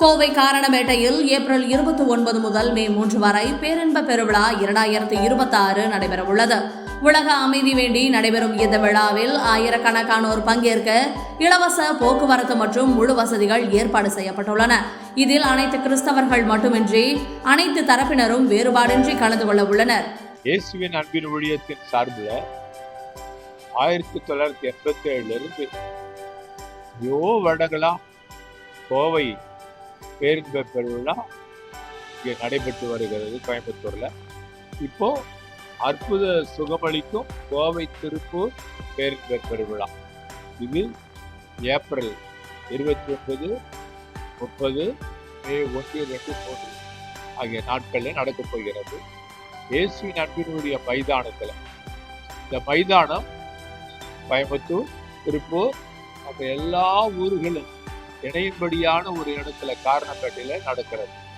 Kovai காரணம்பேட்டையில் April 29 முதல் மே 3 வரை பேரின்ப பெருவிழா 2026 நடைபெறவுள்ளது. உலக அமைதி வேண்டி நடைபெறும் இந்த விழாவில் ஆயிரக்கணக்கானோர் பங்கேற்க இலவச போக்குவரத்து மற்றும் முழு வசதிகள் ஏற்பாடு செய்யப்பட்டுள்ளன. இதில் அனைத்து கிறிஸ்தவர்கள் மட்டுமின்றி அனைத்து தரப்பினரும் வேறுபாடின்றி கலந்து கொள்ள உள்ளனர். இயேசுவின் அன்பின் ஊழியத்தின் சார்பில் 1987 வருடங்களா கோவை பேரின்ப பெருவிழா இங்கே நடைபெற்று வருகிறது கோயம்புத்தூர்ல. இப்போ அற்புத சுகமளிக்கும் கோவை திருப்பூர் பேரின்ப பெருவிழா இது ஏப்ரல் 29, 30, மே 1, 2, 3 ஆகிய நாட்களில் நடக்கப் போகிறது. இயேசுவின் அன்பினுடைய மைதானத்தில். இந்த மைதானம் கோயம்புத்தூர், திருப்பூர் மற்ற எல்லா ஊர்களும் இணையும்படியான ஒரு இடத்துல காரணம்பேட்டையில நடக்கிறது.